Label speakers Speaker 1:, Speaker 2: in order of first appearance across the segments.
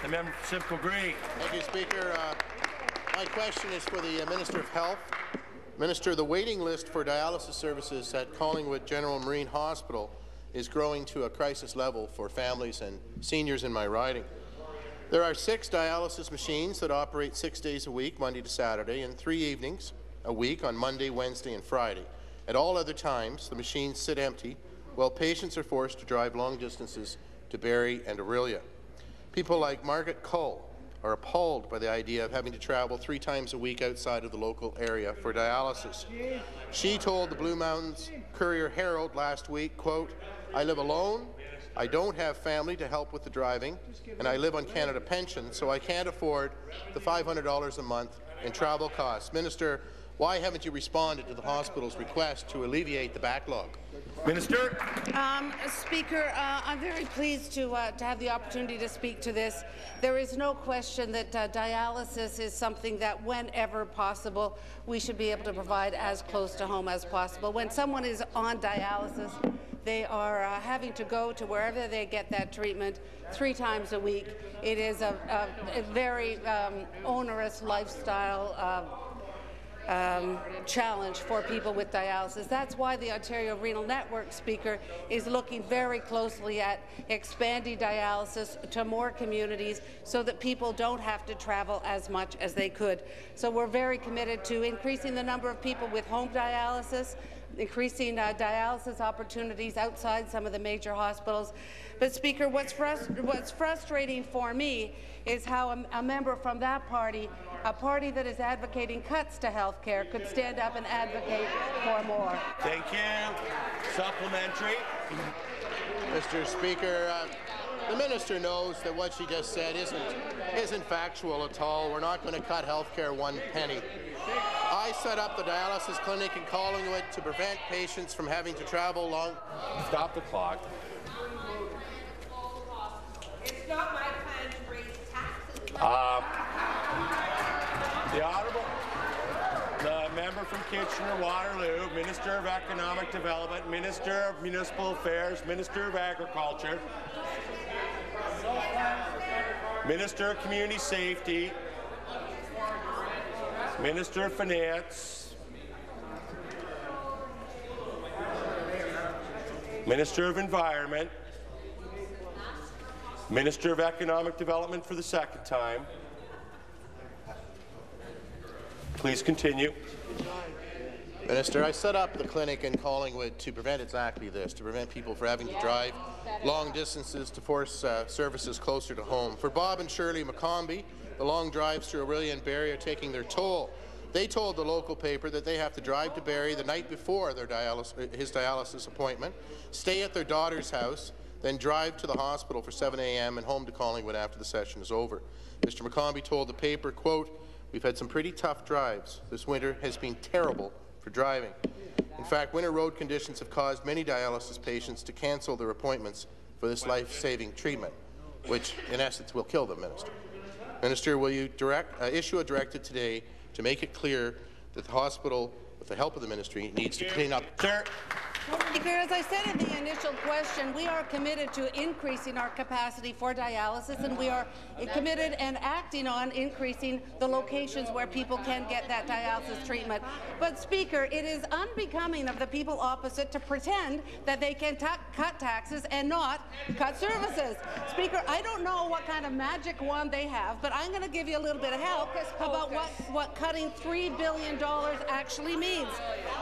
Speaker 1: The member for Simcoe-Grey.
Speaker 2: Thank you, Speaker. My question is for the Minister of Health. Minister, the waiting list for dialysis services at Collingwood General Marine Hospital is growing to a crisis level for families and seniors in my riding. There are 6 dialysis machines that operate 6 days a week, Monday to Saturday, and 3 evenings a week on Monday, Wednesday, and Friday. At all other times, the machines sit empty while patients are forced to drive long distances to Barrie and Orillia. People like Margaret Cull are appalled by the idea of having to travel 3 times a week outside of the local area for dialysis. She told the Blue Mountains Courier-Herald last week, quote, "I live alone, I don't have family to help with the driving, and I live on Canada pension, so I can't afford the $500 a month in travel costs." Minister, why haven't you responded to the hospital's request to alleviate the backlog?
Speaker 1: Minister.
Speaker 3: Speaker, I'm very pleased to have the opportunity to speak to this. There is no question that dialysis is something that, whenever possible, we should be able to provide as close to home as possible. When someone is on dialysis, they are having to go to wherever they get that treatment 3 times a week. It is a very onerous lifestyle challenge for people with dialysis. That's why the Ontario Renal Network, Speaker, is looking very closely at expanding dialysis to more communities so that people don't have to travel as much as they could. So we're very committed to increasing the number of people with home dialysis, increasing dialysis opportunities outside some of the major hospitals. But, Speaker, what's frustrating for me is how a member from that party, a party that is advocating cuts to health care, could stand up and advocate for more.
Speaker 1: Thank you. Supplementary.
Speaker 2: Mr. Speaker, the minister knows that what she just said isn't factual at all. We're not going to cut health care 1 penny. I set up the dialysis clinic in Collingwood to prevent patients from having to travel long.
Speaker 1: Stop the clock.
Speaker 4: It's not my plan to raise taxes.
Speaker 1: The Honourable, the member from Kitchener-Waterloo, Minister of Economic Development, Minister of Municipal Affairs, Minister of Agriculture, Minister of Community Safety, Minister of Finance, Minister of Environment, Minister of Economic Development for the 2nd time. Please continue.
Speaker 2: Minister, I set up the clinic in Collingwood to prevent exactly this, to prevent people from having to drive long distances to force services closer to home. For Bob and Shirley McCombie, the long drives to Orillia and Barrie are taking their toll. They told the local paper that they have to drive to Barrie the night before their his dialysis appointment, stay at their daughter's house, then drive to the hospital for 7 a.m. and home to Collingwood after the session is over. Mr. McCombie told the paper, quote, "We've had some pretty tough drives. This winter has been terrible for driving. In fact, winter road conditions have caused many dialysis patients to cancel their appointments for this life-saving treatment, which, in essence, will kill them, Minister. Minister, will you issue a directive today to make it clear that the hospital, with the help of the ministry, needs to clean up?"
Speaker 1: Sir.
Speaker 3: Speaker, as I said in the initial question, we are committed to increasing our capacity for dialysis, and we are committed and acting on increasing the locations where people can get that dialysis treatment. But, Speaker, it is unbecoming of the people opposite to pretend that they can cut taxes and not cut services. Speaker, I don't know what kind of magic wand they have, but I'm going to give you a little bit of help about what cutting $3 billion actually means.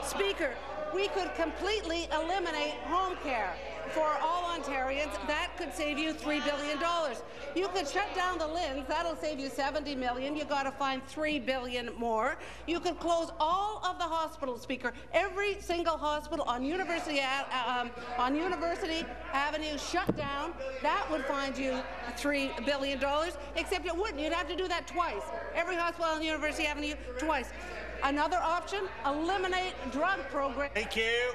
Speaker 3: Speaker, we could completely eliminate home care for all Ontarians. That could save you $3 billion. You could shut down the LHINs. That'll save you $70 million. You got to find $3 billion more. You could close all of the hospitals, Speaker. Every single hospital on University Avenue shut down. That would find you $3 billion. Except it wouldn't. You'd have to do that twice. Every hospital on University Avenue twice. Another option, eliminate drug programs.
Speaker 1: Thank you.